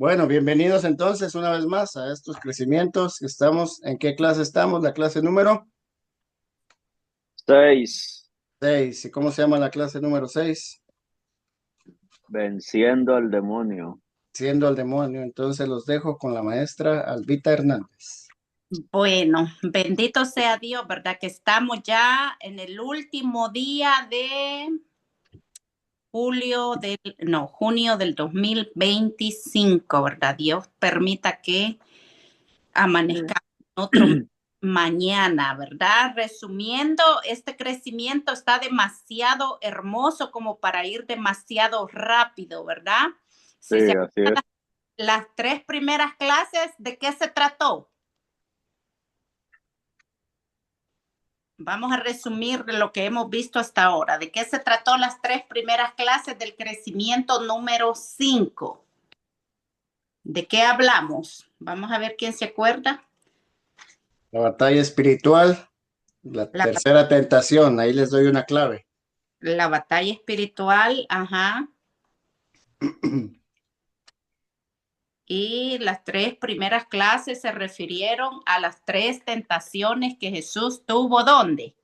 Bueno, bienvenidos entonces una vez más a estos crecimientos. ¿En qué clase estamos? La clase número 6. 6. ¿Y cómo se llama la clase número 6? Venciendo al demonio. Siendo al demonio. Entonces los dejo con la maestra Albita Hernández. Bueno, bendito sea Dios, ¿verdad? Que estamos ya en el último día de junio del 2025, ¿verdad? Dios permita que amanezcamos otro mañana, ¿verdad? Resumiendo, este crecimiento está demasiado hermoso como para ir demasiado rápido, ¿verdad? Sí, Si se así es. acuerdan, las 3 primeras clases, ¿de qué se trató? Vamos a resumir lo que hemos visto hasta ahora. ¿De qué se trató las 3 primeras clases del crecimiento número 5? ¿De qué hablamos? Vamos a ver quién se acuerda. La batalla espiritual, la La, tercera tentación. Ahí les doy una clave. la batalla espiritual, ajá. Y las 3 primeras clases se refirieron a las 3 tentaciones que Jesús tuvo. ¿Dónde?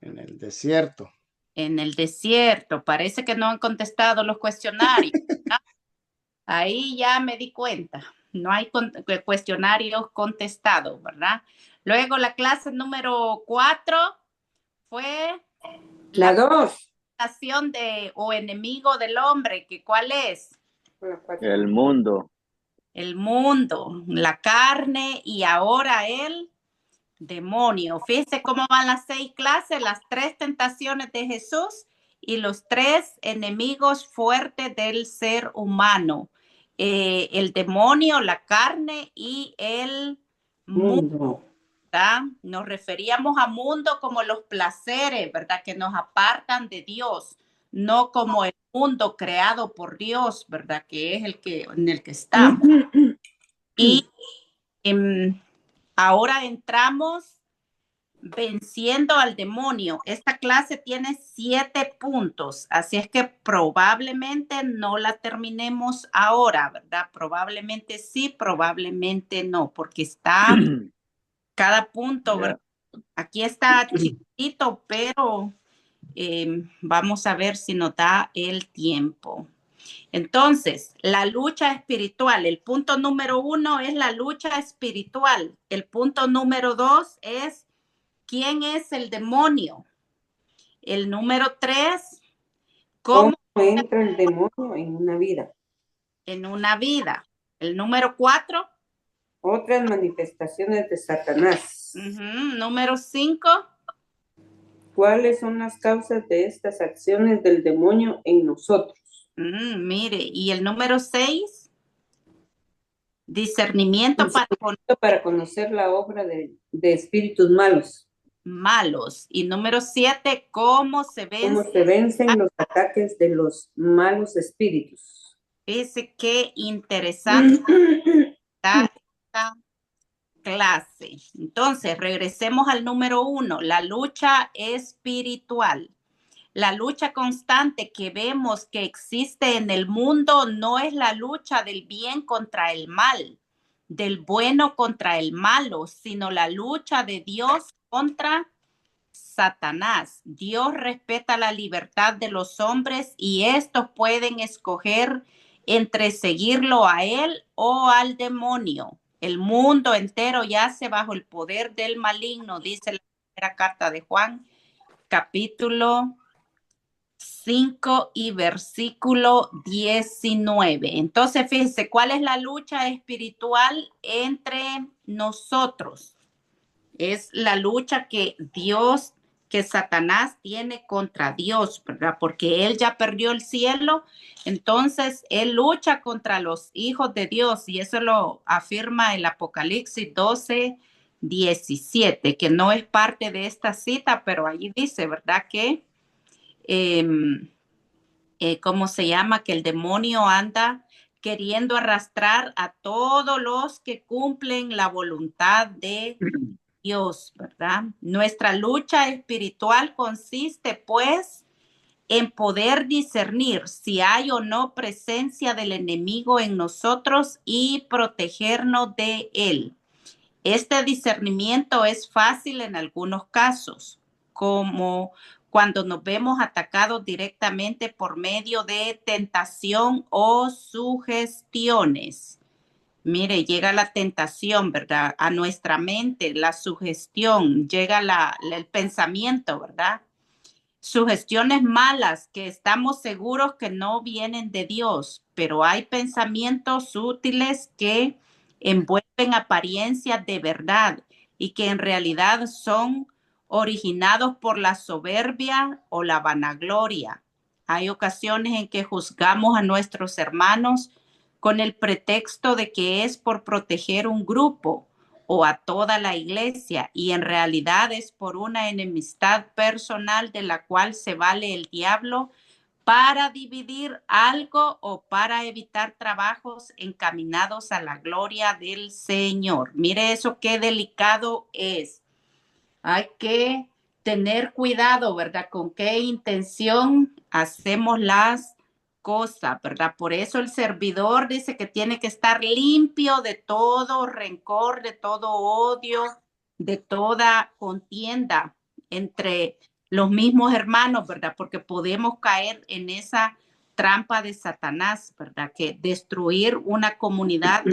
En el desierto. En el desierto. Parece que no han contestado los cuestionarios, ¿verdad? Ahí ya me di cuenta. No hay cuestionarios contestados, ¿verdad? Luego la clase número 4 fue La la 2. tentación de o enemigo del hombre, que ¿cuál es? El mundo. El mundo, la carne y ahora el demonio. Fíjense cómo van las 6 clases, las 3 tentaciones de Jesús y los 3 enemigos fuertes del ser humano. El demonio, la carne y el mundo. ¿Verdad? Nos referíamos a mundo como los placeres, ¿verdad? Que nos apartan de Dios, no como el mundo creado por Dios, ¿verdad? Que es en el que estamos. Y ahora entramos venciendo al demonio. Esta clase tiene 7 puntos, así es que probablemente no la terminemos ahora, ¿verdad? Probablemente sí, probablemente no, porque está cada punto, Yeah. ¿verdad? Aquí está chiquito, pero vamos a ver si nos da el tiempo. Entonces, la lucha espiritual, el punto número 1 es la lucha espiritual. El punto número 2 es ¿quién es el demonio? El número 3, ¿Cómo ¿cómo entra el demonio en una vida? en una vida? El número 4, Otras manifestaciones de Satanás. número 5, ¿Cuáles son las causas de estas acciones del demonio en nosotros? mire, y el número 6, discernimiento Para conocer la obra de espíritus malos. malos. Y número 7, ¿cómo se ¿Cómo vence? se vencen los ataques de los malos espíritus? Fíjese qué interesante está esta clase. Entonces, regresemos al número 1, la lucha espiritual. La lucha constante que vemos que existe en el mundo no es la lucha del bien contra el mal, del bueno contra el malo, sino la lucha de Dios contra Satanás. Dios respeta la libertad de los hombres y estos pueden escoger entre seguirlo a él o al demonio. El mundo entero yace bajo el poder del maligno, dice la primera carta de Juan, capítulo 5 y versículo 19. Entonces, fíjense, ¿cuál es la lucha espiritual entre nosotros? Es la lucha que Satanás tiene contra Dios, ¿verdad? Porque él ya perdió el cielo, entonces él lucha contra los hijos de Dios y eso lo afirma el Apocalipsis 12:17, que no es parte de esta cita, pero allí dice, ¿verdad? Que ¿cómo se llama? Que el demonio anda queriendo arrastrar a todos los que cumplen la voluntad de Dios, ¿verdad? Nuestra lucha espiritual consiste, pues, en poder discernir si hay o no presencia del enemigo en nosotros y protegernos de él. Este discernimiento es fácil en algunos casos, como cuando nos vemos atacados directamente por medio de tentación o sugestiones. Mire, llega la tentación, ¿verdad? A nuestra mente, la sugestión, llega el pensamiento, ¿verdad? Sugestiones malas que estamos seguros que no vienen de Dios, pero hay pensamientos útiles que envuelven apariencias de verdad y que en realidad son originados por la soberbia o la vanagloria. Hay ocasiones en que juzgamos a nuestros hermanos con el pretexto de que es por proteger un grupo o a toda la iglesia, y en realidad es por una enemistad personal de la cual se vale el diablo para dividir algo o para evitar trabajos encaminados a la gloria del Señor. Mire eso, qué delicado es. Hay que tener cuidado, ¿verdad? Con qué intención hacemos las cosas, ¿verdad? Por eso el servidor dice que tiene que estar limpio de todo rencor, de todo odio, de toda contienda entre los mismos hermanos, ¿verdad? Porque podemos caer en esa trampa de Satanás, ¿verdad? Que destruir una comunidad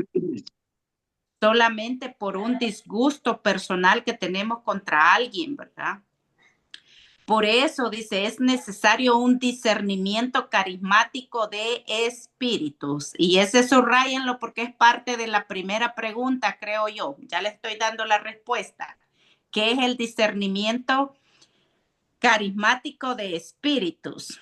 solamente por un disgusto personal que tenemos contra alguien, ¿verdad? Por eso dice, es necesario un discernimiento carismático de espíritus. Y ese subrayenlo porque es parte de la primera pregunta, creo yo. Ya le estoy dando la respuesta. ¿Qué es el discernimiento carismático de espíritus?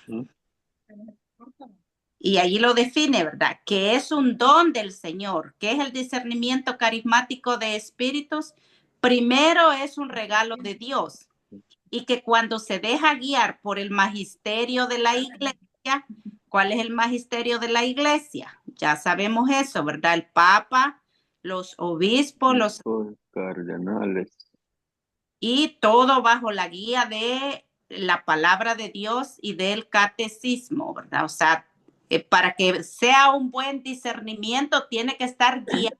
Y allí lo define, ¿verdad? Que es un don del Señor. ¿Qué es el discernimiento carismático de espíritus? Primero es un regalo de Dios. Y que cuando se deja guiar por el magisterio de la iglesia, ¿cuál es el magisterio de la iglesia? Ya sabemos eso, ¿verdad? El Papa, los obispos, los cardenales. Y todo bajo la guía de la palabra de Dios y del catecismo, ¿verdad? O sea, para que sea un buen discernimiento tiene que estar guiado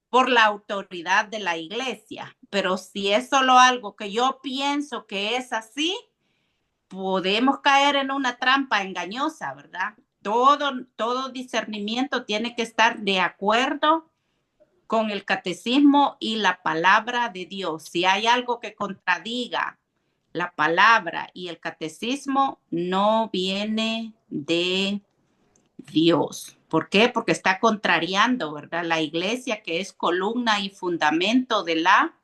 por la autoridad de la iglesia. Pero si es solo algo que yo pienso que es así, podemos caer en una trampa engañosa, ¿verdad? Todo discernimiento tiene que estar de acuerdo con el catecismo y la palabra de Dios. Si hay algo que contradiga la palabra y el catecismo, no viene de Dios. ¿Por qué? Porque está contrariando, ¿verdad? La iglesia, que es columna y fundamento de la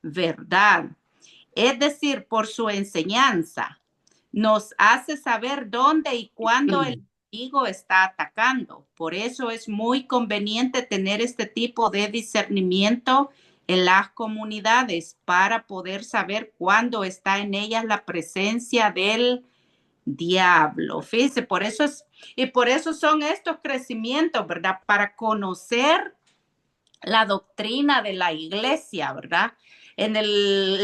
verdad. Es decir, por su enseñanza, nos hace saber dónde y cuándo el enemigo está atacando. Por eso es muy conveniente tener este tipo de discernimiento en las comunidades para poder saber cuándo está en ellas la presencia del diablo. Fíjese, por eso son estos crecimientos, ¿verdad? Para conocer la doctrina de la iglesia, ¿verdad? En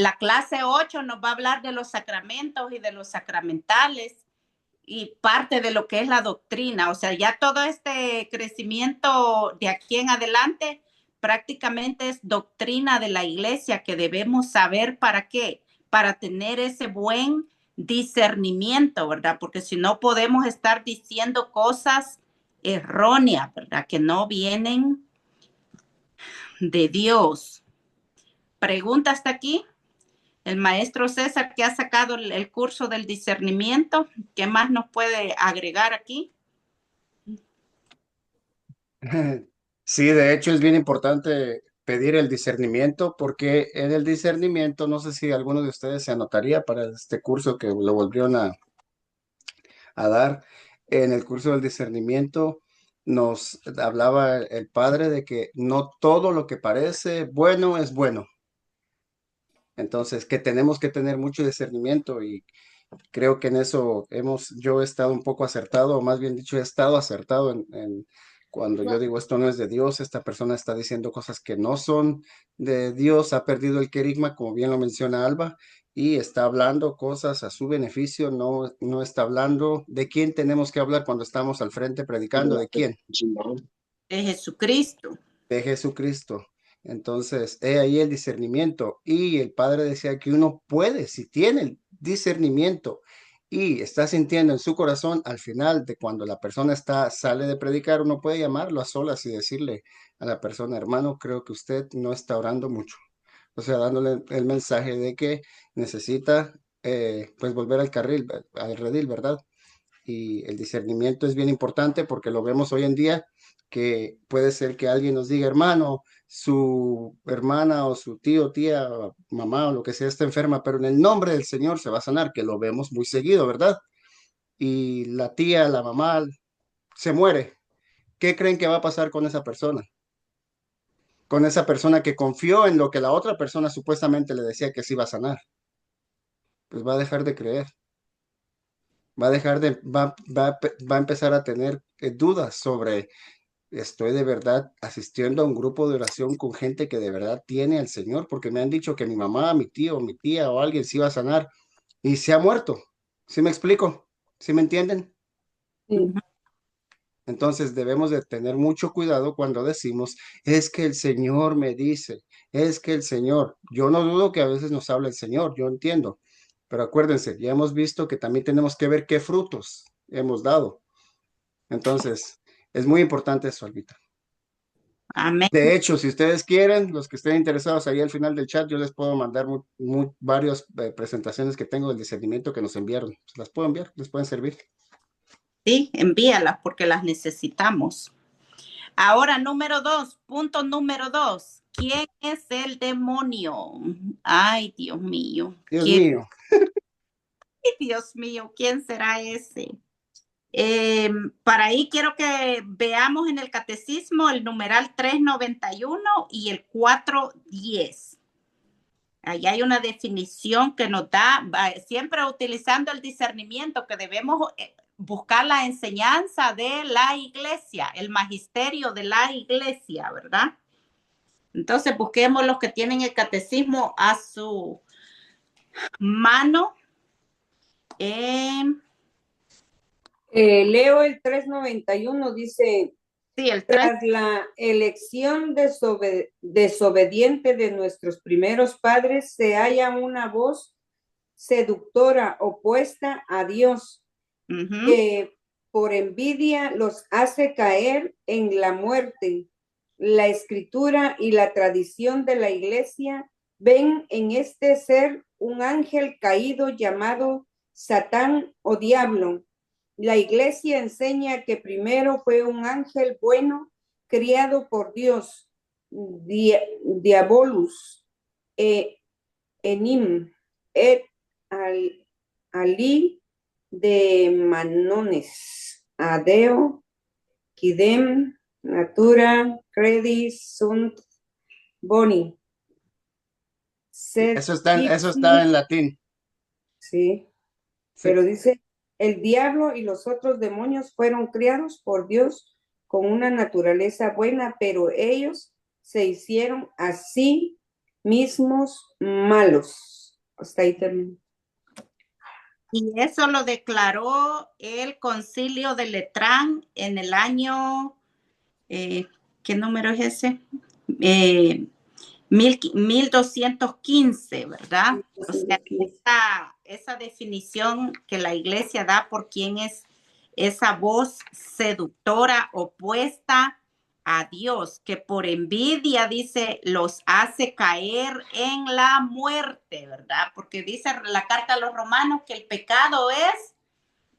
la clase 8 nos va a hablar de los sacramentos y de los sacramentales y parte de lo que es la doctrina. O sea, ya todo este crecimiento de aquí en adelante prácticamente es doctrina de la iglesia que debemos saber para qué, para tener ese buen discernimiento, ¿verdad? Porque si no podemos estar diciendo cosas erróneas, ¿verdad? Que no vienen de Dios. Pregunta hasta aquí. El maestro César, que ha sacado el curso del discernimiento, ¿qué más nos puede agregar aquí? Sí, de hecho es bien importante pedir el discernimiento porque en el discernimiento, no sé si alguno de ustedes se anotaría para este curso que lo volvieron a dar, en el curso del discernimiento nos hablaba el padre de que no todo lo que parece bueno es bueno. Entonces, que tenemos que tener mucho discernimiento y creo que en eso yo he estado un poco acertado, o más bien dicho, he estado acertado en cuando yo digo esto no es de Dios, esta persona está diciendo cosas que no son de Dios, ha perdido el querigma, como bien lo menciona Alba, y está hablando cosas a su beneficio, no está hablando de quién tenemos que hablar cuando estamos al frente predicando, de quién, De Jesucristo. de Jesucristo. Entonces, he ahí el discernimiento. Y el Padre decía que uno puede, si tiene el discernimiento y está sintiendo en su corazón, al final de cuando la persona sale de predicar, uno puede llamarlo a solas y decirle a la persona, hermano, creo que usted no está orando mucho. O sea, dándole el mensaje de que necesita pues volver al carril, al redil, ¿verdad? Y el discernimiento es bien importante porque lo vemos hoy en día, que puede ser que alguien nos diga, hermano, su hermana o su tío, tía, mamá o lo que sea está enferma, pero en el nombre del Señor se va a sanar, que lo vemos muy seguido, ¿verdad? Y la tía, la mamá se muere. ¿Qué creen que va a pasar con esa persona? Con esa persona que confió en lo que la otra persona supuestamente le decía que se iba a sanar. Pues va a dejar de creer. Va a dejar de, va a empezar a tener dudas sobre, estoy de verdad asistiendo a un grupo de oración con gente que de verdad tiene al Señor, porque me han dicho que mi mamá, mi tío, mi tía o alguien se iba a sanar y se ha muerto. ¿Sí me explico? ¿Sí me entienden? Sí. Entonces debemos de tener mucho cuidado cuando decimos, es que el Señor me dice, es que el Señor, yo no dudo que a veces nos habla el Señor, yo entiendo, pero acuérdense, ya hemos visto que también tenemos que ver qué frutos hemos dado. Entonces, es muy importante eso, Albita. Amén. De hecho, si ustedes quieren, los que estén interesados ahí al final del chat, yo les puedo mandar varias presentaciones que tengo del discernimiento que nos enviaron. Se las puedo enviar, les pueden servir. Sí, envíalas porque las necesitamos. Ahora, punto número 2. ¿Quién es el demonio? Ay, Dios mío. Dios mío. Dios mío, ¿quién será ese? Para ahí quiero que veamos en el catecismo el numeral 391 y el 410. Ahí hay una definición que nos da, siempre utilizando el discernimiento, que debemos buscar la enseñanza de la iglesia, el magisterio de la iglesia, ¿verdad? Entonces busquemos los que tienen el catecismo a su mano. Leo el 391, dice, Sí, el 3. tras la elección desobediente de nuestros primeros padres, se halla una voz seductora opuesta a Dios, que por envidia los hace caer en la muerte. La escritura y la tradición de la iglesia ven en este ser un ángel caído llamado Satán o diablo. La iglesia enseña que primero fue un ángel bueno criado por Dios, Diabolus, Enim, et Ali de Manones, Adeo, Quidem, Natura, Credis, Sunt, Boni. Eso está en latín. Sí, pero dice, el diablo y los otros demonios fueron criados por Dios con una naturaleza buena, pero ellos se hicieron a sí mismos malos. Hasta ahí termino. Y eso lo declaró el Concilio de Letrán en el año, ¿qué número es ese? 1215, ¿verdad? O sea, esa definición que la iglesia da por quién es esa voz seductora opuesta a Dios, que por envidia, dice, los hace caer en la muerte, ¿verdad? Porque dice la carta a los romanos que el pecado es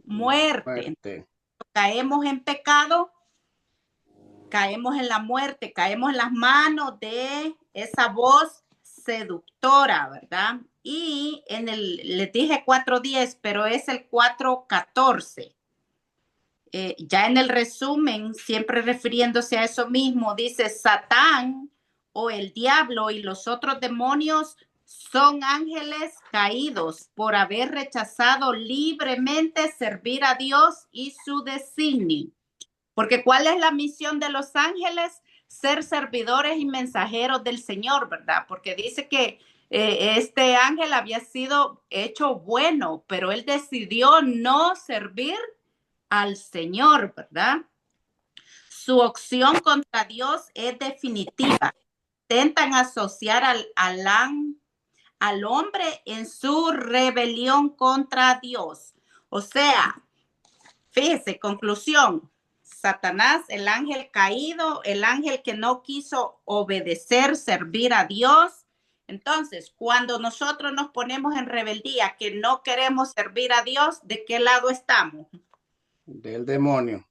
muerte. Caemos en pecado, caemos en la muerte, caemos en las manos de esa voz seductora, ¿verdad? Y les dije 4:10, pero es el 4:14. Ya en el resumen, siempre refiriéndose a eso mismo, dice Satán o el diablo y los otros demonios son ángeles caídos por haber rechazado libremente servir a Dios y su designio. Porque ¿cuál es la misión de los ángeles? Ser servidores y mensajeros del Señor, ¿verdad? Porque dice que Este ángel había sido hecho bueno, pero él decidió no servir al Señor, ¿verdad? Su opción contra Dios es definitiva. Intentan asociar al hombre en su rebelión contra Dios. O sea, fíjese, conclusión, Satanás, el ángel caído, el ángel que no quiso obedecer, servir a Dios. Entonces, cuando nosotros nos ponemos en rebeldía, que no queremos servir a Dios, ¿de qué lado estamos? Del demonio.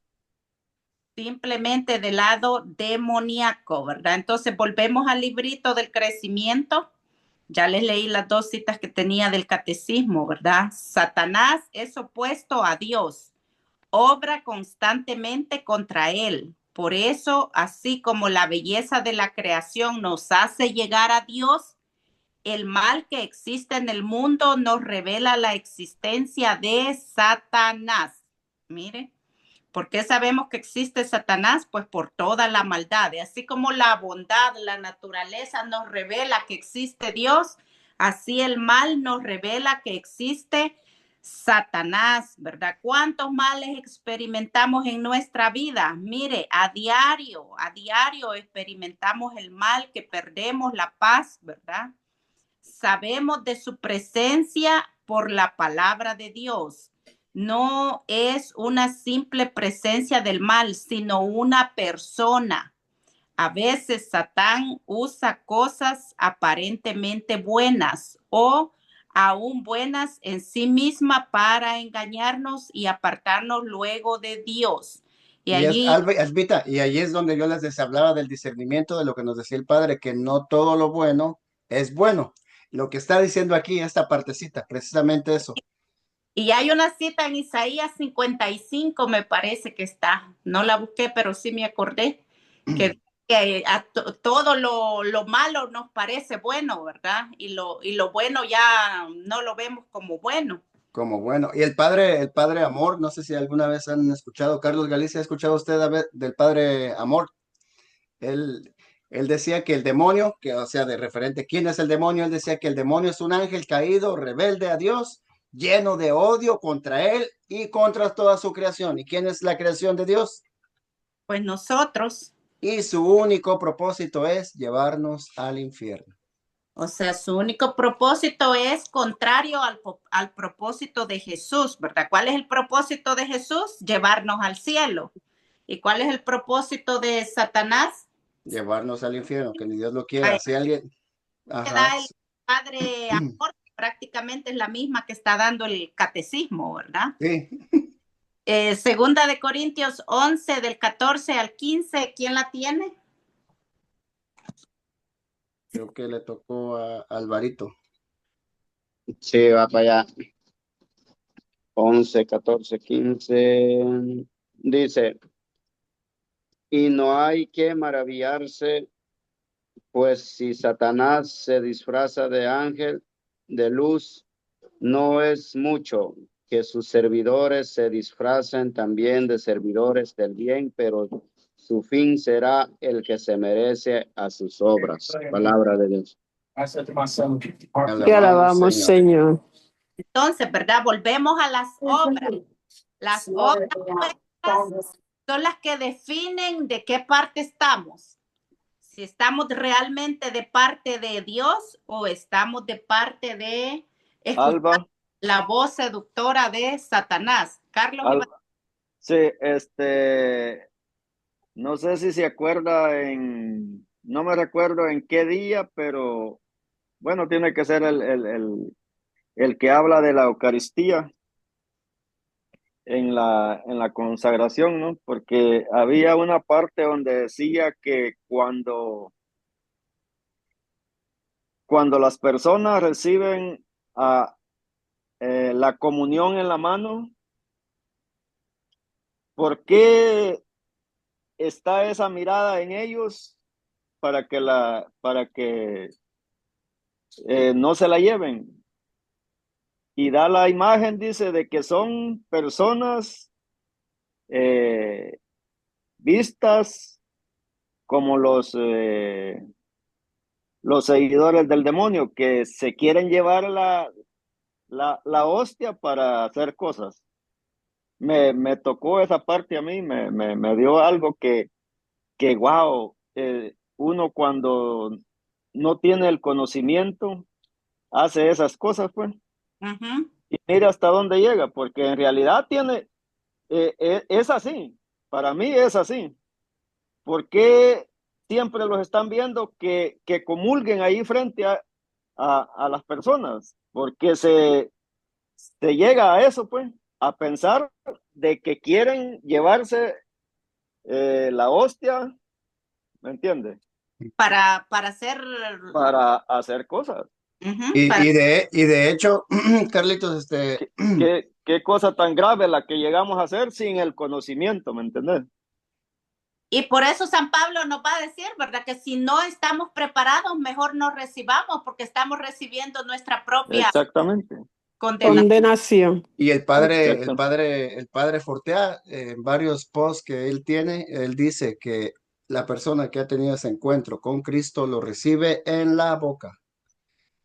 Simplemente del lado demoníaco, ¿verdad? Entonces, volvemos al librito del crecimiento. Ya les leí las 2 citas que tenía del catecismo, ¿verdad? Satanás es opuesto a Dios, obra constantemente contra él. Por eso, así como la belleza de la creación nos hace llegar a Dios, el mal que existe en el mundo nos revela la existencia de Satanás. Mire, ¿por qué sabemos que existe Satanás? Pues por toda la maldad. Así como la bondad, la naturaleza nos revela que existe Dios, así el mal nos revela que existe Satanás, ¿verdad? ¿Cuántos males experimentamos en nuestra vida? Mire, a diario experimentamos el mal, que perdemos la paz, ¿verdad? Sabemos de su presencia por la palabra de Dios. No es una simple presencia del mal, sino una persona. A veces Satán usa cosas aparentemente buenas o aún buenas en sí misma para engañarnos y apartarnos luego de Dios. Y allí, Albita, y allí es donde yo les hablaba del discernimiento de lo que nos decía el Padre, que no todo lo bueno es bueno. Lo que está diciendo aquí, esta partecita, precisamente eso. y hay una cita en Isaías 55, me parece que está. No la busqué, pero sí me acordé que todo lo malo nos parece bueno, ¿verdad? Y lo bueno ya no lo vemos como bueno. Como bueno. Y el padre Amor, no sé si alguna vez han escuchado, Carlos Galicia, ¿ha escuchado usted del padre Amor? Él decía que el demonio, que o sea, de referente, ¿quién es el demonio? Él decía que el demonio es un ángel caído, rebelde a Dios, lleno de odio contra él y contra toda su creación. ¿Y quién es la creación de Dios? Pues nosotros. Y su único propósito es llevarnos al infierno. O sea, su único propósito es contrario al propósito de Jesús, ¿verdad? ¿Cuál es el propósito de Jesús? Llevarnos al cielo. ¿Y cuál es el propósito de Satanás? Llevarnos al infierno, que ni Dios lo quiera. Si alguien... Ajá. Da el Padre Amor, prácticamente es la misma que está dando el catecismo, ¿verdad? Sí. Segunda de Corintios 11, del 14 al 15, ¿quién la tiene? Creo que le tocó a Alvarito. Sí, va para allá. 11, 14, 15. Dice, y no hay que maravillarse, pues si Satanás se disfraza de ángel de luz, no es mucho que sus servidores se disfracen también de servidores del bien, pero su fin será el que se merece a sus obras. Palabra de Dios. Te alabamos, Señor. Entonces, ¿verdad? Volvemos a las obras. Las obras son las que definen de qué parte estamos. Si estamos realmente de parte de Dios o estamos de parte de Alba, la voz seductora de Satanás. Carlos. Alba. Sí, no sé si se acuerda no me recuerdo en qué día, pero bueno, tiene que ser el que habla de la Eucaristía en la consagración, ¿no? Porque había una parte donde decía que cuando las personas reciben la comunión en la mano, ¿por qué está esa mirada en ellos para que no se la lleven? Y da la imagen, dice, de que son personas vistas como los seguidores del demonio que se quieren llevar la hostia para hacer cosas. Me tocó esa parte a mí, me dio algo que wow, uno cuando no tiene el conocimiento hace esas cosas, pues, y mira hasta dónde llega, porque en realidad es así, para mí es así. ¿Por qué siempre los están viendo que comulguen ahí frente a las personas? Porque se llega a eso, pues, a pensar de que quieren llevarse la hostia, ¿me entiendes? Para hacer... Para hacer cosas. Y de hecho, Carlitos, ¿Qué cosa tan grave la que llegamos a hacer sin el conocimiento, ¿me entendés? Y por eso San Pablo nos va a decir, ¿verdad? Que si no estamos preparados, mejor no recibamos, porque estamos recibiendo nuestra propia Exactamente. Condenación. Y el padre Fortea, en varios posts que él tiene, él dice que la persona que ha tenido ese encuentro con Cristo lo recibe en la boca,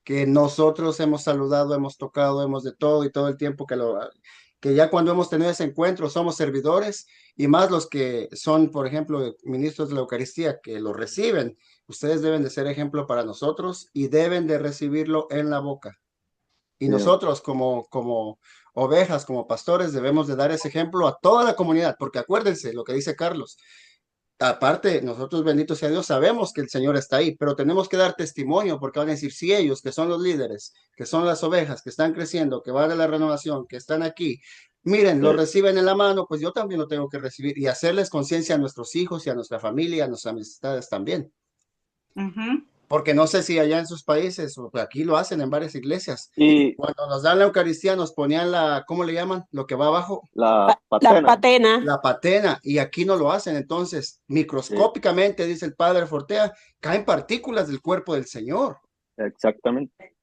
que nosotros hemos saludado, hemos tocado, hemos de todo y todo el tiempo que ya cuando hemos tenido ese encuentro somos servidores y más los que son, por ejemplo, ministros de la Eucaristía que lo reciben. Ustedes deben de ser ejemplo para nosotros y deben de recibirlo en la boca. Y nosotros como ovejas, como pastores, debemos de dar ese ejemplo a toda la comunidad, porque acuérdense lo que dice Carlos. Aparte, nosotros, bendito sea Dios, sabemos que el Señor está ahí, pero tenemos que dar testimonio, porque van a decir, si ellos, que son los líderes, que son las ovejas, que están creciendo, que van a la renovación, que están aquí, miren, lo reciben en la mano, pues yo también lo tengo que recibir y hacerles conciencia a nuestros hijos y a nuestra familia, a nuestras amistades también. Porque no sé si allá en sus países, o aquí lo hacen en varias iglesias. Y cuando nos dan la Eucaristía nos ponían ¿cómo le llaman? Lo que va abajo. La patena. La patena. Y aquí no lo hacen. Entonces, microscópicamente, dice el padre Fortea, caen partículas del cuerpo del Señor. Exactamente.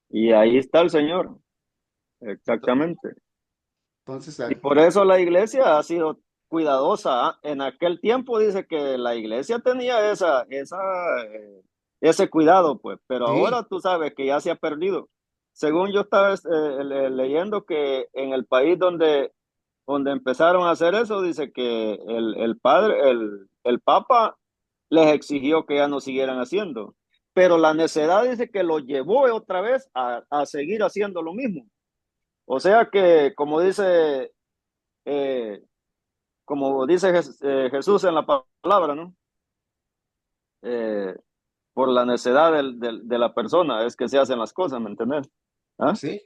Y ahí está el Señor. Exactamente. Entonces, y por eso la iglesia ha sido cuidadosa. En aquel tiempo dice que la iglesia tenía ese cuidado, pues, pero sí. ahora tú sabes que ya se ha perdido. Según yo estaba leyendo que en el país donde empezaron a hacer eso, dice que el Papa les exigió que ya no siguieran haciendo. Pero la necedad dice que lo llevó otra vez a seguir haciendo lo mismo. O sea que, como dice Jesús en la palabra, ¿no? Por la necedad de la persona es que se hacen las cosas, ¿me entendés? ¿Ah? Sí.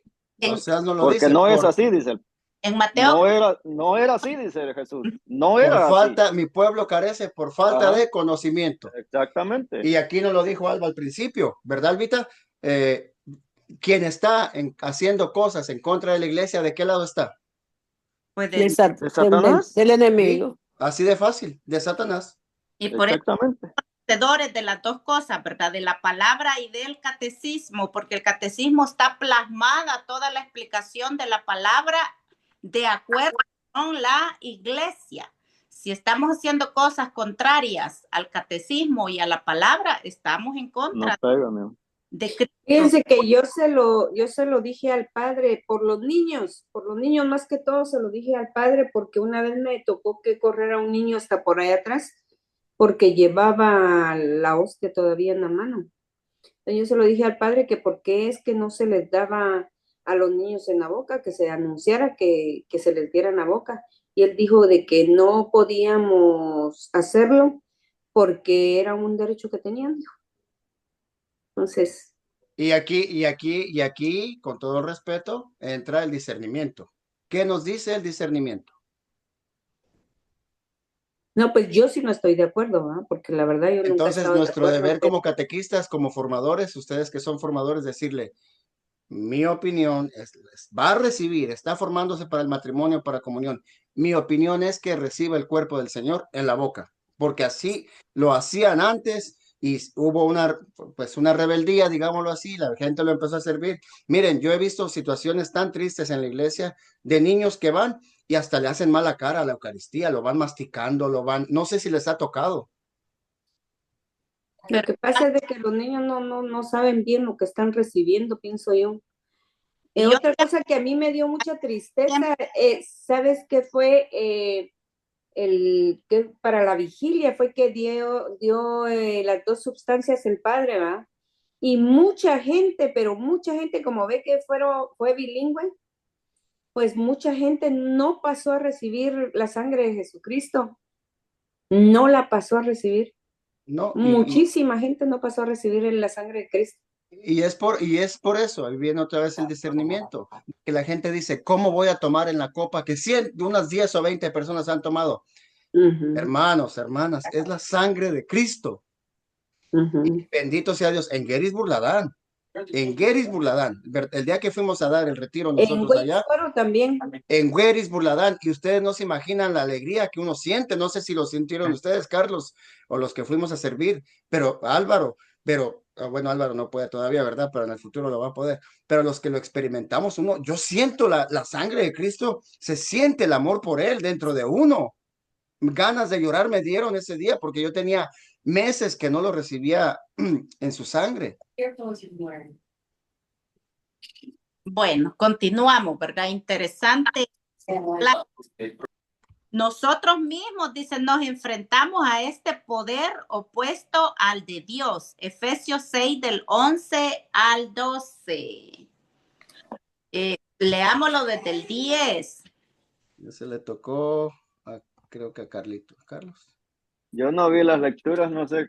O sea, no lo Porque dice. no es así, dice. En Mateo. No era así, dice Jesús. No Por era falta, así. mi pueblo carece por falta de conocimiento. Exactamente. Y aquí nos lo dijo Alba al principio, ¿verdad, Albita? Quien está haciendo cosas en contra de la iglesia, ¿de qué lado está? Pues ¿De Satanás? Del enemigo. Sí, así de fácil, de Satanás. Y por Exactamente. eso conocedores de las dos cosas, ¿verdad? De la palabra y del catecismo, porque el catecismo está plasmada toda la explicación de la palabra de acuerdo con la iglesia. Si estamos haciendo cosas contrarias al catecismo y a la palabra, estamos en contra de Cristo. Fíjense que yo se lo dije al padre por los niños más que todo se lo dije al padre porque una vez me tocó que correr a un niño hasta por ahí atrás porque llevaba la hostia todavía en la mano. Entonces yo se lo dije al padre que por qué es que no se les daba a los niños en la boca, que se anunciara que se les diera en la boca. Y él dijo de que no podíamos hacerlo porque era un derecho que tenían, dijo. Entonces... Y aquí, con todo respeto, entra el discernimiento. ¿Qué nos dice el discernimiento? No, pues yo sí no estoy de acuerdo, ¿eh? Porque la verdad yo nunca he Entonces, estado nuestro de acuerdo, deber como catequistas, como formadores, ustedes que son formadores, decirle, mi opinión va a recibir, está formándose para el matrimonio, para comunión. Mi opinión es que reciba el cuerpo del Señor en la boca, porque así lo hacían antes y hubo una rebeldía, digámoslo así, la gente lo empezó a servir. Miren, yo he visto situaciones tan tristes en la iglesia de niños que van y hasta le hacen mala cara a la Eucaristía, lo van masticando, no sé si les ha tocado. Lo que pasa es de que los niños no saben bien lo que están recibiendo, pienso yo. Otra cosa que a mí me dio mucha tristeza, ¿sabes qué fue? Que para la vigilia fue que dio las dos sustancias el padre, ¿va? Y mucha gente, pero mucha gente, como ve que fue bilingüe, pues mucha gente no pasó a recibir la sangre de Jesucristo, no la pasó a recibir. No, Muchísima gente no pasó a recibir la sangre de Cristo. y es por eso, ahí viene otra vez el discernimiento, que la gente dice, ¿cómo voy a tomar en la copa que unas 10 o 20 personas han tomado? Hermanos, hermanas, es la sangre de Cristo. Y bendito sea Dios, en Gettysburg la dan. En Gettysburg la dan. El día que fuimos a dar el retiro nosotros allá, también. en Gettysburg la dan, y ustedes no se imaginan la alegría que uno siente. No sé si lo sintieron ustedes, Carlos, o los que fuimos a servir, pero Álvaro, bueno, Álvaro no puede todavía, ¿verdad? Pero en el futuro lo va a poder. Pero los que lo experimentamos, yo siento la sangre de Cristo, se siente el amor por él dentro de uno. Ganas de llorar me dieron ese día porque yo tenía meses que no lo recibía en su sangre. Bueno, continuamos, ¿verdad? Interesante. Nosotros mismos, dicen, nos enfrentamos a este poder opuesto al de Dios. Efesios 6 del 11 al 12. Leámoslo desde el 10. Se le tocó, creo que a Carlos. Yo no vi las lecturas, no sé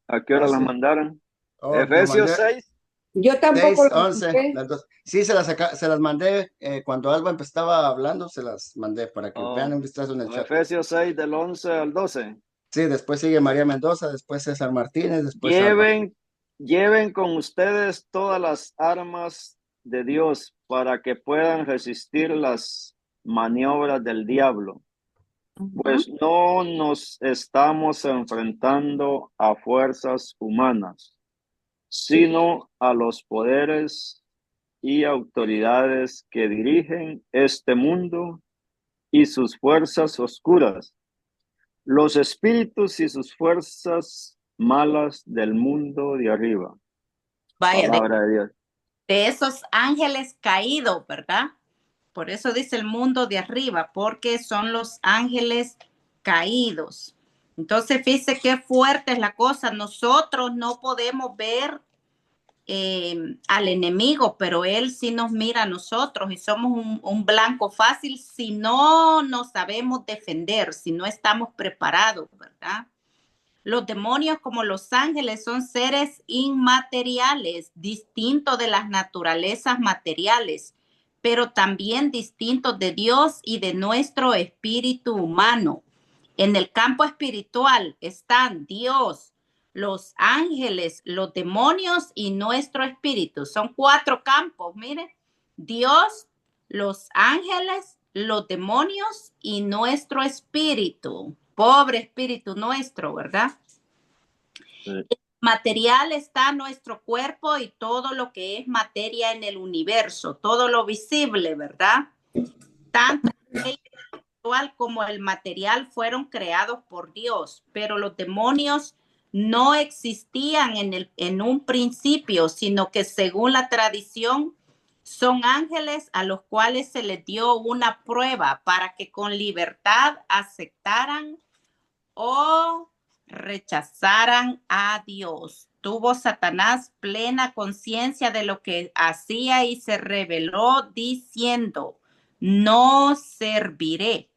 a qué hora las mandaron. Efesios 6. Yo tampoco 6, 11, las dos. Sí, se las mandé cuando Alba estaba hablando, se las mandé para que vean un vistazo en el chat. Efesios 6 del 11 al 12. Sí, después sigue María Mendoza, después César Martínez, después Lleven con ustedes todas las armas de Dios para que puedan resistir las maniobras del diablo. Pues no nos estamos enfrentando a fuerzas humanas, sino a los poderes y autoridades que dirigen este mundo y sus fuerzas oscuras, los espíritus y sus fuerzas malas del mundo de arriba. Vaya, palabra de Dios. De esos ángeles caídos, ¿verdad? Por eso dice el mundo de arriba, porque son los ángeles caídos. Entonces, fíjese qué fuerte es la cosa. Nosotros no podemos ver al enemigo, pero él sí nos mira a nosotros y somos un blanco fácil si no nos sabemos defender, si no estamos preparados, ¿verdad? Los demonios, como los ángeles, son seres inmateriales, distintos de las naturalezas materiales, pero también distintos de Dios y de nuestro espíritu humano. En el campo espiritual están Dios, los ángeles, los demonios y nuestro espíritu. Son 4 campos, mire. Dios, los ángeles, los demonios y nuestro espíritu. Pobre espíritu nuestro, ¿verdad? Sí. Material está nuestro cuerpo y todo lo que es materia en el universo, todo lo visible, ¿verdad? Tanto el espiritual como el material fueron creados por Dios, pero los demonios no existían en un principio, sino que según la tradición son ángeles a los cuales se les dio una prueba para que con libertad aceptaran o rechazaran a Dios. Tuvo Satanás plena conciencia de lo que hacía y se rebeló diciendo, no serviré.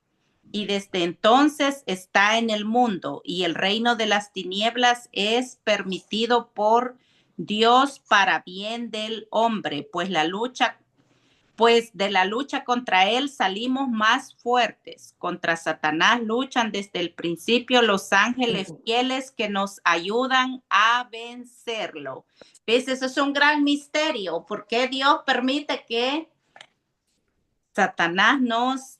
Y desde entonces está en el mundo y el reino de las tinieblas es permitido por Dios para bien del hombre, pues de la lucha contra él salimos más fuertes. Contra Satanás luchan desde el principio los ángeles fieles que nos ayudan a vencerlo. ¿Ves? Eso es un gran misterio. ¿Por qué Dios permite que Satanás nos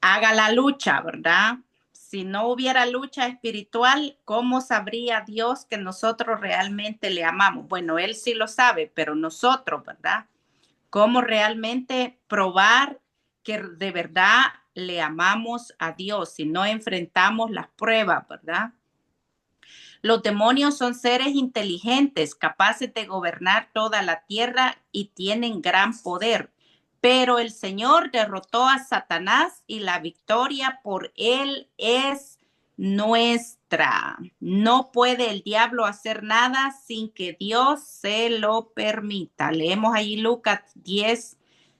haga la lucha, verdad? Si no hubiera lucha espiritual, ¿cómo sabría Dios que nosotros realmente le amamos? Bueno, Él sí lo sabe, pero nosotros, ¿verdad? ¿Cómo realmente probar que de verdad le amamos a Dios si no enfrentamos las pruebas, verdad? Los demonios son seres inteligentes, capaces de gobernar toda la tierra y tienen gran poder. Pero el Señor derrotó a Satanás y la victoria por él es nuestra. No puede el diablo hacer nada sin que Dios se lo permita. Leemos ahí Lucas 10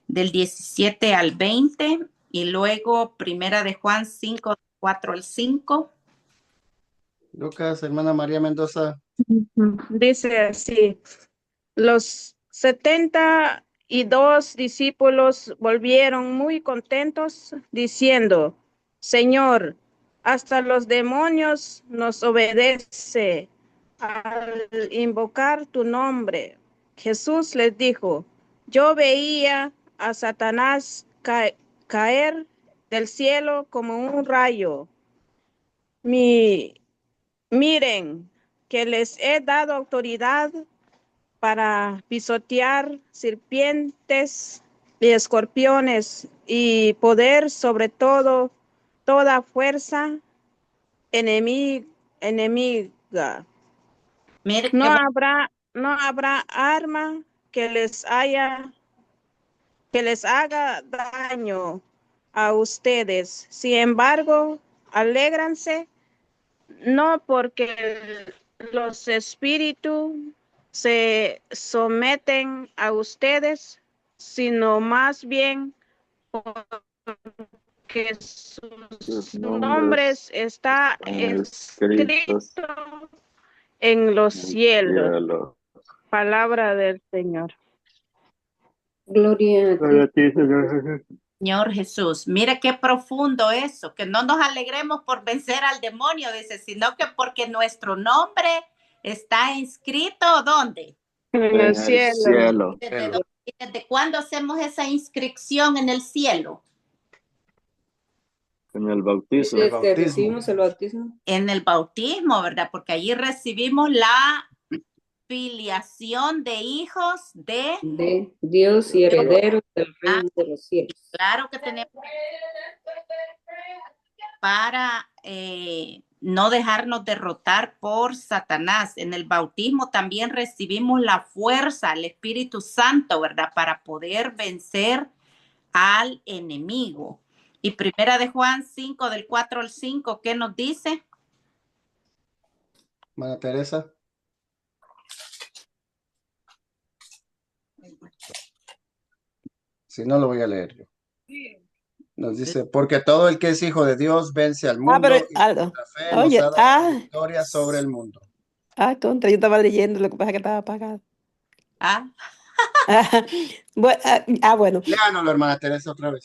del 17 al 20 y luego Primera de Juan 5, 4 al 5. Lucas, hermana María Mendoza. Dice así, los 72 discípulos volvieron muy contentos diciendo, Señor, hasta los demonios nos obedecen al invocar tu nombre. Jesús les dijo, yo veía a Satanás caer del cielo como un rayo. Miren que les he dado autoridad para pisotear serpientes y escorpiones y poder sobre toda fuerza enemiga. Mire No que habrá arma que les haga daño a ustedes. Sin embargo, alégranse no porque los espíritus se someten a ustedes, sino más bien porque sus nombres están escritos en los cielos. Palabra del Señor. Gloria a ti. Señor Jesús, mire qué profundo eso, que no nos alegremos por vencer al demonio, dice, sino que porque nuestro nombre está inscrito, ¿dónde? En el cielo. ¿Desde cuándo hacemos esa inscripción en el cielo? En el bautismo. Desde que recibimos el bautismo. En el bautismo, ¿verdad? Porque allí recibimos la filiación de hijos de Dios y herederos del reino de los cielos. Claro que tenemos para no dejarnos derrotar por Satanás. En el bautismo también recibimos la fuerza, el Espíritu Santo, ¿verdad? Para poder vencer al enemigo. Y Primera de Juan 5, del 4 al 5, ¿qué nos dice? Hermana Teresa. Si no, lo voy a leer yo. Nos dice, porque todo el que es hijo de Dios vence al mundo pero y la fe nos ha dado la victoria sobre el mundo. Tonta, yo estaba leyendo, lo que pasa es que estaba apagado. Bueno. Léanoslo, hermana Teresa, otra vez.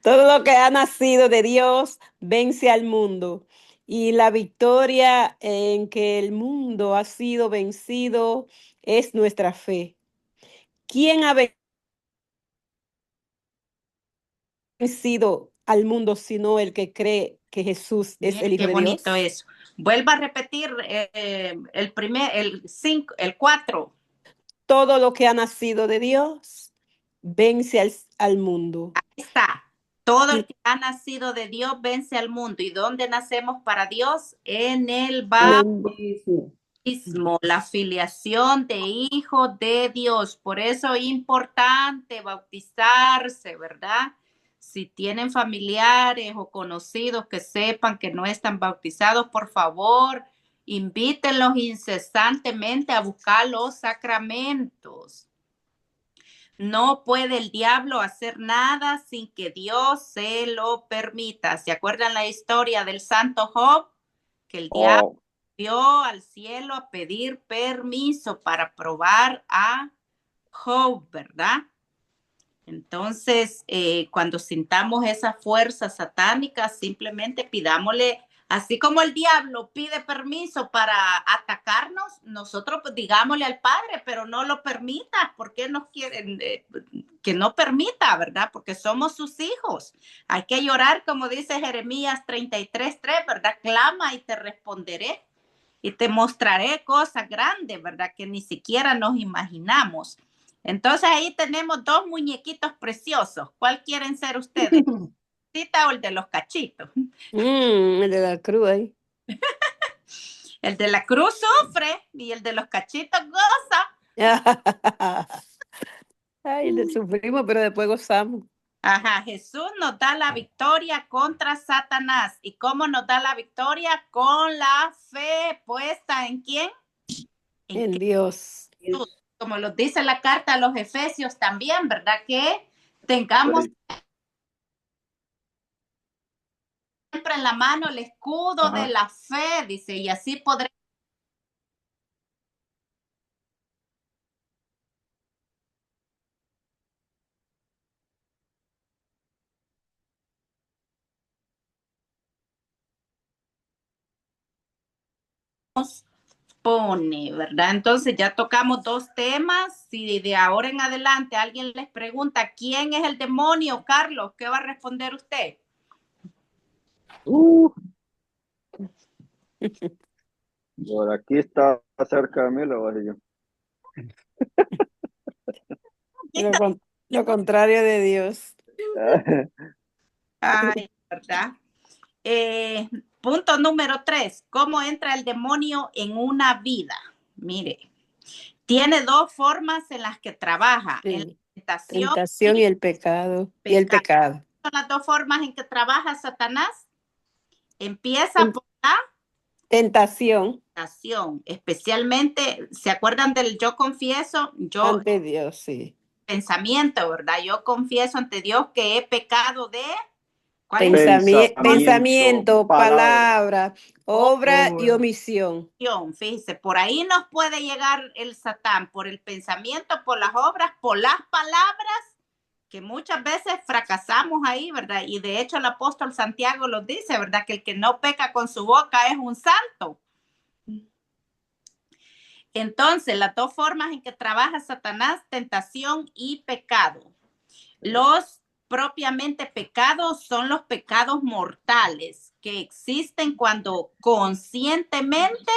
Todo lo que ha nacido de Dios vence al mundo. Y la victoria en que el mundo ha sido vencido es nuestra fe. ¿Quién ha vencido al mundo sino el que cree que Jesús es el Hijo de Dios? Qué bonito eso. Vuelva a repetir el 4. Todo lo que ha nacido de Dios vence al mundo. Ahí está. Todo el que ha nacido de Dios vence al mundo. ¿Y dónde nacemos para Dios? En el bautismo, la filiación de hijo de Dios. Por eso es importante bautizarse, ¿verdad? Si tienen familiares o conocidos que sepan que no están bautizados, por favor, invítenlos incesantemente a buscar los sacramentos. No puede el diablo hacer nada sin que Dios se lo permita. ¿Se acuerdan la historia del santo Job? Que el diablo subió al cielo a pedir permiso para probar a Job, ¿verdad? Entonces, cuando sintamos esa fuerza satánica, simplemente pidámosle, así como el diablo pide permiso para atacarnos, nosotros pues, digámosle al Padre, pero no lo permita, porque nos quieren que no permita, ¿verdad? Porque somos sus hijos. Hay que llorar, como dice Jeremías 33:3, ¿verdad? Clama y te responderé y te mostraré cosas grandes, ¿verdad? Que ni siquiera nos imaginamos. Entonces ahí tenemos dos muñequitos preciosos. ¿Cuál quieren ser ustedes? ¿Cita o el de los cachitos? El de la cruz ahí. El de la cruz sufre y el de los cachitos goza. Ay, sufrimos, pero después gozamos. Ajá, Jesús nos da la victoria contra Satanás. ¿Y cómo nos da la victoria? Con la fe puesta ¿en quién? En Dios. Como lo dice la carta a los Efesios también, ¿verdad? Que tengamos siempre en la mano el escudo de la fe, dice, y así podremos pone, ¿verdad? Entonces ya tocamos 2 temas. Si de ahora en adelante alguien les pregunta quién es el demonio, Carlos, ¿qué va a responder usted? Por aquí está cerca de mí, lo voy a decir yo. Lo contrario de Dios. Ay, ¿verdad? Punto número 3, ¿cómo entra el demonio en una vida? Mire, tiene 2 formas en las que trabaja, Sí. en la Tentación y el pecado. Y el pecado. Son las 2 formas en que trabaja Satanás. Empieza por la tentación, especialmente, ¿se acuerdan del yo confieso? Yo ante Dios, sí. Pensamiento, ¿verdad? Yo confieso ante Dios que he pecado de Pensamiento, palabra, obra y omisión. Fíjese, por ahí nos puede llegar el Satán, por el pensamiento, por las obras, por las palabras, que muchas veces fracasamos ahí, ¿verdad? Y de hecho el apóstol Santiago lo dice, ¿verdad? Que el que no peca con su boca es un santo. Entonces, las 2 formas en que trabaja Satanás, tentación y pecado. Los propiamente pecados son los pecados mortales que existen cuando conscientemente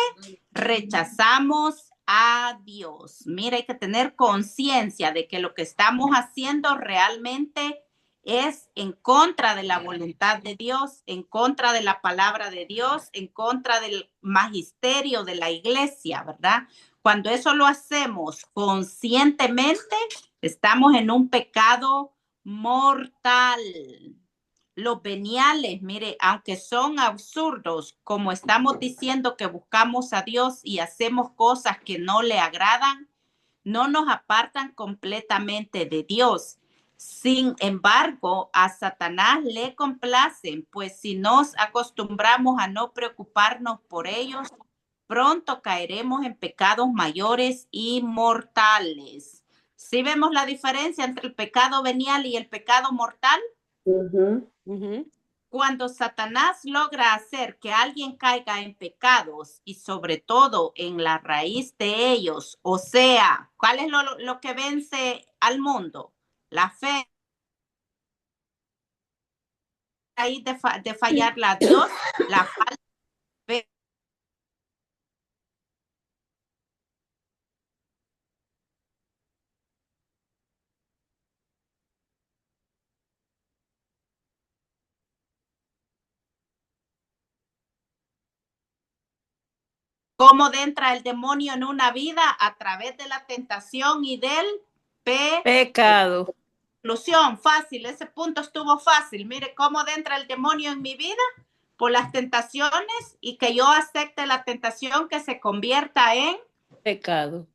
rechazamos a Dios. Mira, hay que tener conciencia de que lo que estamos haciendo realmente es en contra de la voluntad de Dios, en contra de la palabra de Dios, en contra del magisterio de la iglesia, ¿verdad? Cuando eso lo hacemos conscientemente, estamos en un pecado mortal. Los veniales, mire, aunque son absurdos, como estamos diciendo que buscamos a Dios y hacemos cosas que no le agradan, no nos apartan completamente de Dios. Sin embargo, a Satanás le complacen, pues si nos acostumbramos a no preocuparnos por ellos, pronto caeremos en pecados mayores y mortales. ¿Sí vemos la diferencia entre el pecado venial y el pecado mortal? Cuando Satanás logra hacer que alguien caiga en pecados y sobre todo en la raíz de ellos, o sea, ¿cuál es lo que vence al mundo? La fe. Ahí de fallarle a Dios, la falta de fe. ¿Cómo entra el demonio en una vida? A través de la tentación y del pecado. Conclusión, fácil, ese punto estuvo fácil. Mire cómo entra el demonio en mi vida, por las tentaciones, y que yo acepte la tentación que se convierta en pecado.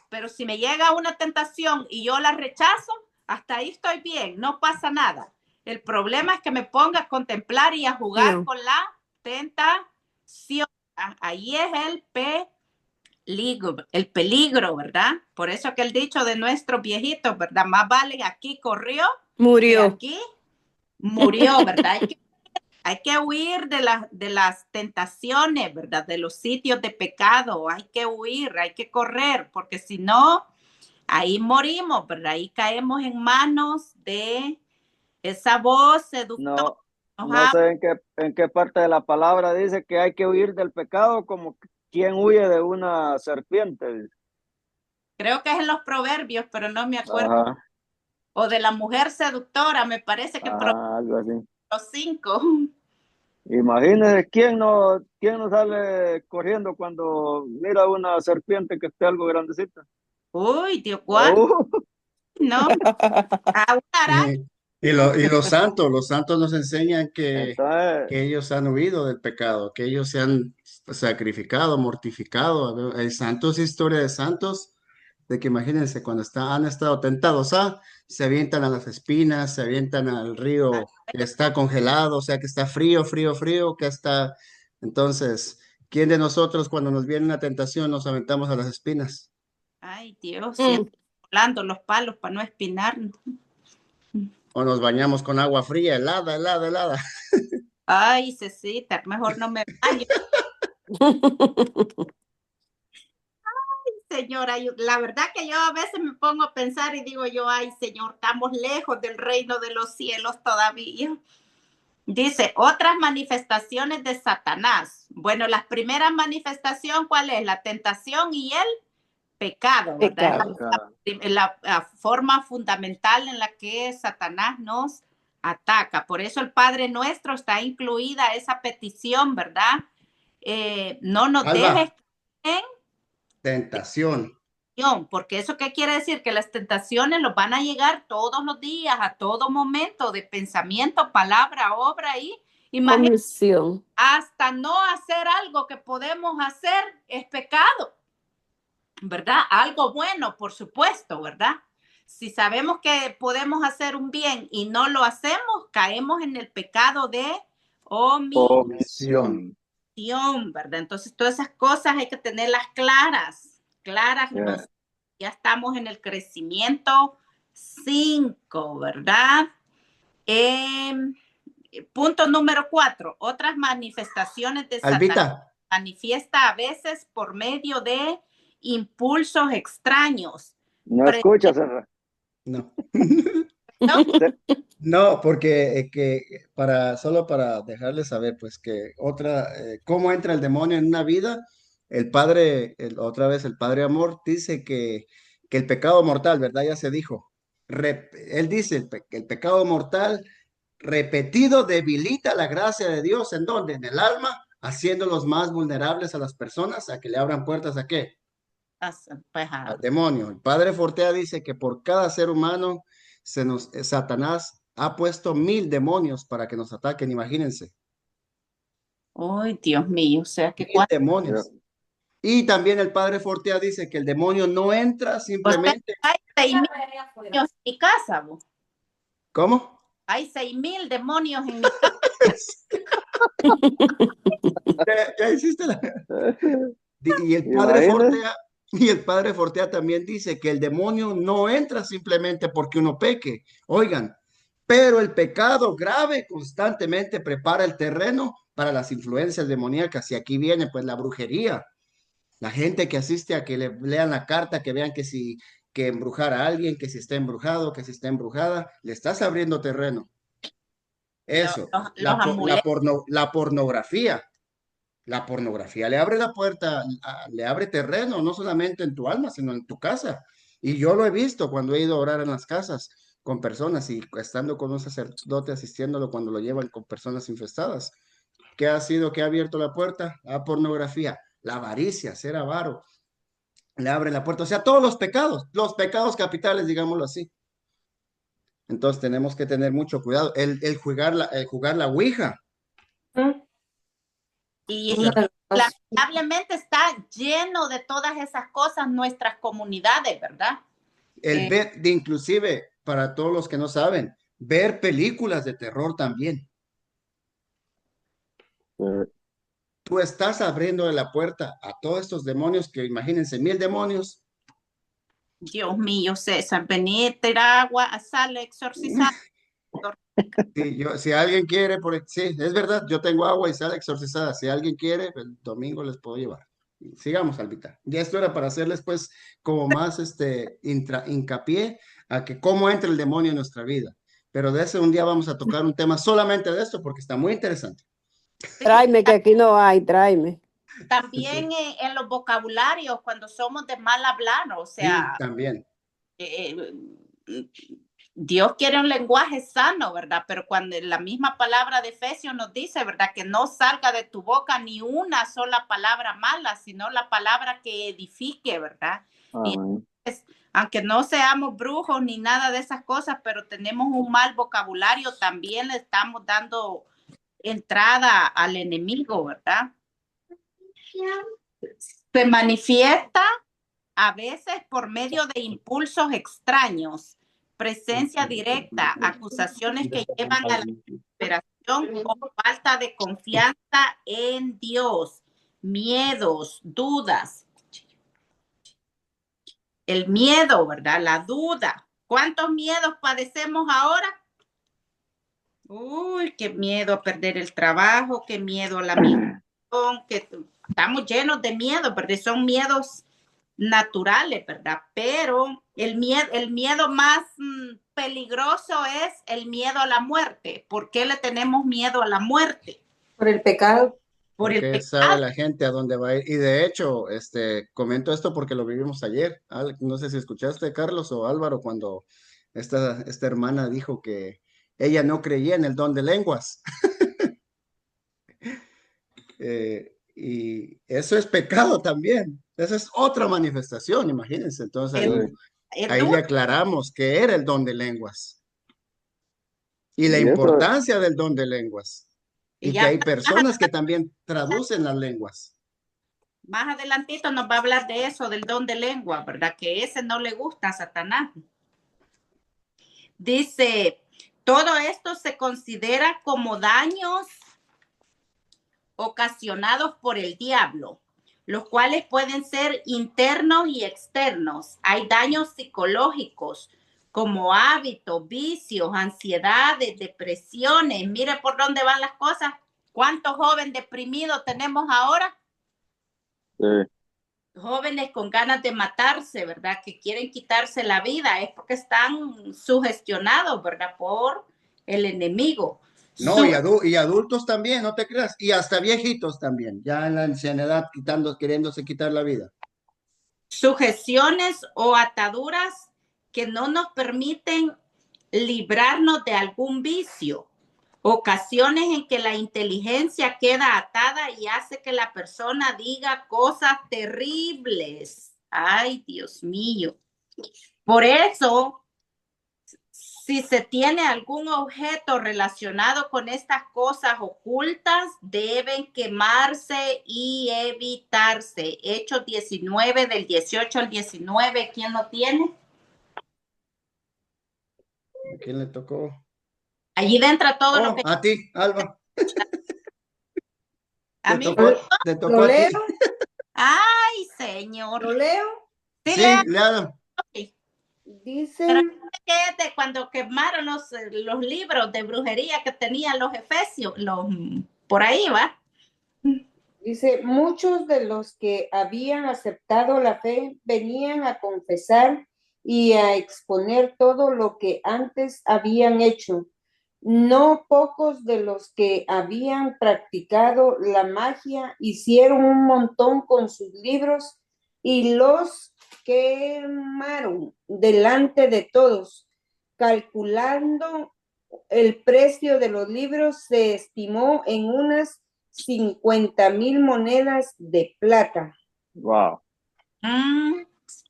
Pero si me llega una tentación y yo la rechazo, hasta ahí estoy bien, no pasa nada. El problema es que me ponga a contemplar y a jugar con la tentación. Ahí es el peligro, ¿verdad? Por eso que el dicho de nuestros viejitos, ¿verdad? Más vale aquí corrió, murió. Que aquí murió, ¿verdad? Hay que huir de las tentaciones, ¿verdad? De los sitios de pecado. Hay que huir, hay que correr, porque si no, ahí morimos, ¿verdad? Ahí caemos en manos de esa voz seductora. No sé en qué parte de la palabra dice que hay que huir del pecado como quien huye de una serpiente. Creo que es en los proverbios, pero no me acuerdo. Ajá. O de la mujer seductora, me parece que algo así. Los 5. Imagínese quién no sale corriendo cuando mira una serpiente que esté algo grandecita. Uy, Dios guarde, no, a una araña. Y los santos nos enseñan Entonces, que ellos han huido del pecado, que ellos se han sacrificado, mortificado. Hay santos, historia de santos, de que imagínense, cuando han estado tentados, se avientan a las espinas, se avientan al río que está congelado, o sea, que está frío, frío, frío, que está... Entonces, ¿quién de nosotros cuando nos viene una tentación nos aventamos a las espinas? Ay, Dios, siempre volando los palos para no espinarnos. O nos bañamos con agua fría, helada, helada, helada. Ay, Cecita, mejor no me baño. Señora, la verdad que yo a veces me pongo a pensar y digo yo, ay, Señor, estamos lejos del reino de los cielos todavía. Dice, otras manifestaciones de Satanás. Bueno, la primera manifestación, ¿cuál es? La tentación y el pecado, ¿verdad? La forma fundamental en la que Satanás nos ataca. Por eso el Padre Nuestro está incluida esa petición, ¿verdad? No nos dejes en tentación. Porque eso qué quiere decir, que las tentaciones nos van a llegar todos los días, a todo momento, de pensamiento, palabra, obra y imaginación. Hasta no hacer algo que podemos hacer es pecado, ¿verdad? Algo bueno, por supuesto, ¿verdad? Si sabemos que podemos hacer un bien y no lo hacemos, caemos en el pecado de omisión, ¿verdad? Entonces, todas esas cosas hay que tenerlas claras. Ya estamos en el crecimiento 5, ¿verdad? Punto número 4, otras manifestaciones de Satanás. Manifiesta a veces por medio de impulsos extraños. No escuchas, César. No. ¿No? No, porque solo para dejarles saber, pues que cómo entra el demonio en una vida, otra vez el Padre Amor dice que el pecado mortal, ¿verdad? Ya se dijo. Él dice que el pecado mortal repetido debilita la gracia de Dios. ¿En dónde? En el alma, haciéndolos más vulnerables a las personas, a que le abran puertas ¿a qué? Al demonio. El Padre Fortea dice que por cada ser humano Satanás ha puesto 1000 demonios para que nos ataquen, imagínense. Ay, Dios mío, o sea que 1000 demonios. Y también el Padre Fortea dice que el demonio no entra simplemente. Hay 6,000 demonios en mi casa, ¿vos? ¿Cómo? Hay 6,000 demonios en mi casa. Ya hiciste y el Padre Fortea también dice que el demonio no entra simplemente porque uno peque. Oigan, pero el pecado grave constantemente prepara el terreno para las influencias demoníacas. Y aquí viene pues la brujería. La gente que asiste a que le lean la carta, que vean que embrujar a alguien, que si está embrujado, que si está embrujada, le estás abriendo terreno. Eso, la pornografía. La pornografía le abre la puerta, le abre terreno, no solamente en tu alma, sino en tu casa. Y yo lo he visto cuando he ido a orar en las casas con personas y estando con un sacerdote asistiéndolo cuando lo llevan con personas infestadas. ¿Qué ha sido que ha abierto la puerta? A pornografía, la avaricia, ser avaro. Le abre la puerta, o sea, todos los pecados capitales, digámoslo así. Entonces tenemos que tener mucho cuidado. El jugar la ouija. Y lamentablemente está lleno de todas esas cosas nuestras comunidades, ¿verdad? Inclusive, para todos los que no saben, ver películas de terror también. Tú estás abriendo la puerta a todos estos demonios que imagínense, 1000 demonios. Dios mío, César, vení, tirar agua, sal, exorcizar. Si alguien quiere, sí, es verdad, yo tengo agua y sal exorcizada. Si alguien quiere, el domingo les puedo llevar. Sigamos, Albita. Ya esto era para hacerles, pues, como más hincapié a que cómo entra el demonio en nuestra vida. Pero de ese un día vamos a tocar un tema solamente de esto porque está muy interesante. Tráeme, que aquí no hay, tráeme. También en los vocabularios, cuando somos de mal hablar, o sea. Sí, también. Dios quiere un lenguaje sano, ¿verdad? Pero cuando la misma palabra de Efesios nos dice, ¿verdad? Que no salga de tu boca ni una sola palabra mala, sino la palabra que edifique, ¿verdad? Y entonces, aunque no seamos brujos ni nada de esas cosas, pero tenemos un mal vocabulario, también le estamos dando entrada al enemigo, ¿verdad? Se manifiesta a veces por medio de impulsos extraños, presencia directa, acusaciones que llevan a la desesperación o falta de confianza en Dios, miedos, dudas. El miedo, ¿verdad? La duda. ¿Cuántos miedos padecemos ahora? Uy, qué miedo a perder el trabajo, qué miedo a la migración, que estamos llenos de miedo, porque son miedos naturales, ¿verdad? Pero el miedo más peligroso es el miedo a la muerte. ¿Por qué le tenemos miedo a la muerte? Por el pecado. Por el Porque pecado. sabe la gente a dónde va a ir. Y de hecho, comento esto porque lo vivimos ayer. No sé si escuchaste, Carlos o Álvaro, cuando esta hermana dijo que ella no creía en el don de lenguas. Y eso es pecado también. Esa es otra manifestación, imagínense. Entonces ahí le aclaramos que era el don de lenguas y la importancia del don de lenguas. Y que hay personas que también traducen las lenguas. Más adelantito nos va a hablar de eso, del don de lengua, ¿verdad? Que ese no le gusta a Satanás. Dice, todo esto se considera como daños ocasionados por el diablo, los cuales pueden ser internos y externos. Hay daños psicológicos como hábitos, vicios, ansiedades, depresiones. Mire por dónde van las cosas. ¿Cuántos jóvenes deprimidos tenemos ahora? Sí. Jóvenes con ganas de matarse, ¿verdad? Que quieren quitarse la vida. Es porque están sugestionados, ¿verdad? Por el enemigo. No, y adultos también, no te creas. Y hasta viejitos también, ya en la ancianidad queriéndose quitar la vida. Sugestiones o ataduras que no nos permiten librarnos de algún vicio. Ocasiones en que la inteligencia queda atada y hace que la persona diga cosas terribles. Ay, Dios mío. Por eso, si se tiene algún objeto relacionado con estas cosas ocultas, deben quemarse y evitarse. Hechos 19, del 18 al 19, ¿quién lo tiene? ¿A quién le tocó? Allí dentro todo lo que... A ti, Alba. ¿A mí? Te tocó ¿Lo a ti. leo? Ay, señor. ¿Lo leo? Sí, léalo. Okay. Dice... Pero que es de cuando quemaron los libros de brujería que tenían los efesios, por ahí va. Dice, muchos de los que habían aceptado la fe venían a confesar y a exponer todo lo que antes habían hecho. No pocos de los que habían practicado la magia hicieron un montón con sus libros y los quemaron delante de todos. Calculando el precio de los libros, se estimó en unas 50,000 monedas de plata. Wow.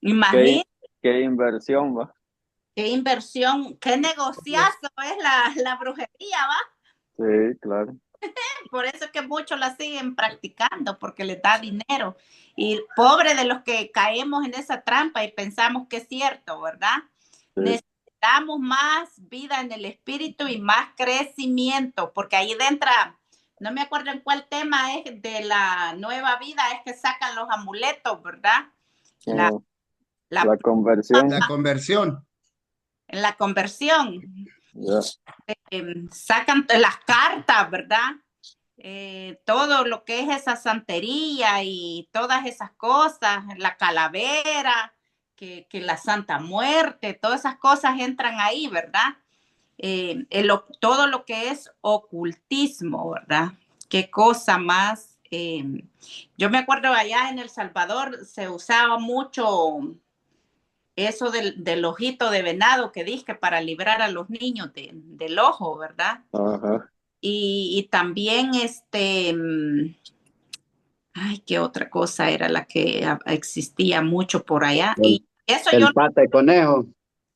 Imagínate. ¿Qué inversión, va? Qué inversión, qué negociazo es la brujería, ¿va? Sí, claro. Por eso es que muchos la siguen practicando, porque les da dinero. Y pobre de los que caemos en esa trampa y pensamos que es cierto, ¿verdad? Sí. Necesitamos más vida en el espíritu y más crecimiento, porque ahí dentro, no me acuerdo en cuál tema es de la nueva vida, es que sacan los amuletos, ¿verdad? La conversión. La conversión. En la conversión. Sacan las cartas, ¿verdad? Todo lo que es esa santería y todas esas cosas, la calavera, que la Santa Muerte, todas esas cosas entran ahí, ¿verdad? Todo lo que es ocultismo, ¿verdad? Qué cosa más. Yo me acuerdo allá en El Salvador se usaba mucho eso del ojito de venado que dije para librar a los niños del ojo, ¿verdad? Ajá. Y también ay, ¿qué otra cosa era la que existía mucho por allá? Y eso El yo... pata de conejo.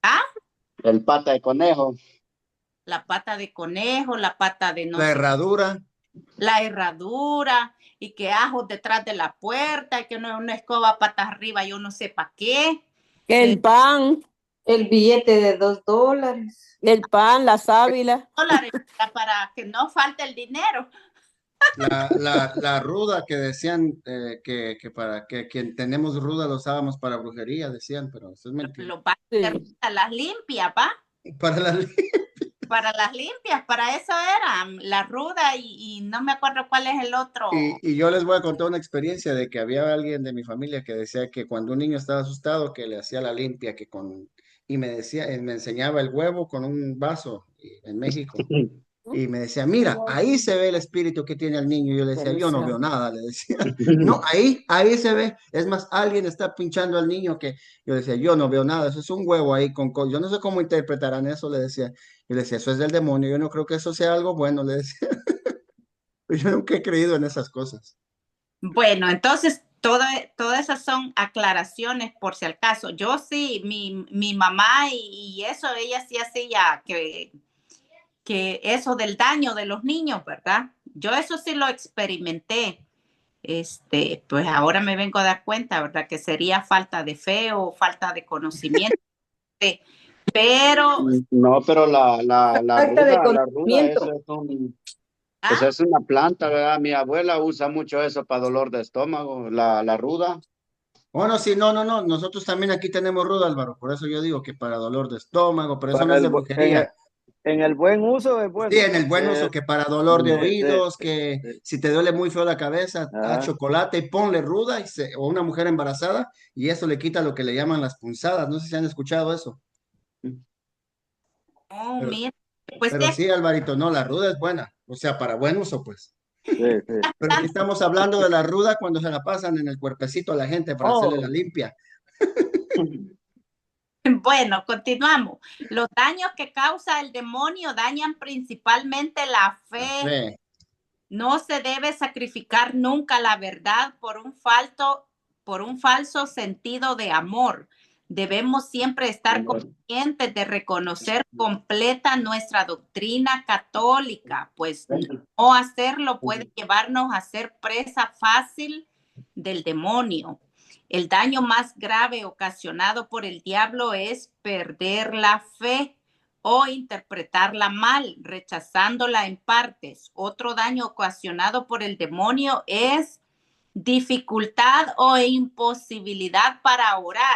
¿Ah? El pata de conejo. La pata de conejo, la pata de no La sé, herradura. la herradura, y que ajos detrás de la puerta, y que no una escoba patas arriba, yo no sé para qué. El pan. El billete de $2. El pan, la sábila. $2 para que no falte el dinero. La ruda que decían que para que quien tenemos ruda lo usábamos para brujería, decían, pero eso es mentira. Sí. Las limpias, ¿va? Para Para las limpias, para eso era la ruda y no me acuerdo cuál es el otro. Y yo les voy a contar una experiencia de que había alguien de mi familia que decía que cuando un niño estaba asustado que le hacía la limpia, y me decía, me enseñaba el huevo con un vaso en México. Y me decía, mira, ahí se ve el espíritu que tiene el niño. Y yo le decía, yo no veo nada, le decía. No, ahí se ve. Es más, alguien está pinchando al niño que yo le decía, yo no veo nada. Eso es un huevo ahí yo no sé cómo interpretarán eso, le decía. Yo le decía, eso es del demonio. Yo no creo que eso sea algo bueno, le decía. Yo nunca he creído en esas cosas. Bueno, entonces todas esas son aclaraciones por si al caso. Yo sí, mi mamá y eso, ella sí hacía que eso del daño de los niños, ¿verdad? Yo eso sí lo experimenté. Pues ahora me vengo a dar cuenta, ¿verdad? Que sería falta de fe o falta de conocimiento. Pero... No, pero la Falta de ruda, conocimiento. eso es una planta, ¿verdad? Mi abuela usa mucho eso para dolor de estómago, la ruda. Bueno, sí, no. Nosotros también aquí tenemos ruda, Álvaro. Por eso yo digo que para dolor de estómago, pero eso no Para es de brujería. en el buen uso es Sí, bueno, en el buen uso, porque que para dolor de sí, oídos, que si te duele muy feo la cabeza, a ah, chocolate y ponle ruda, o una mujer embarazada, y eso le quita lo que le llaman las punzadas. No sé si han escuchado eso. Oh, Pero, mira, pues pero sí, Alvarito, no, la ruda es buena. O sea, para buen uso, pues. sí, sí. Pero aquí estamos hablando de la ruda cuando se la pasan en el cuerpecito a la gente para hacerle la Oh, limpia. bueno, continuamos. Los daños que causa el demonio dañan principalmente la La fe. fe. No se debe sacrificar nunca la verdad por un falso sentido de amor. Debemos siempre estar conscientes de reconocer completa nuestra doctrina católica, pues no hacerlo puede llevarnos a ser presa fácil del demonio. El daño más grave ocasionado por el diablo es perder la fe o interpretarla mal, rechazándola en partes. Otro daño ocasionado por el demonio es dificultad o imposibilidad para orar.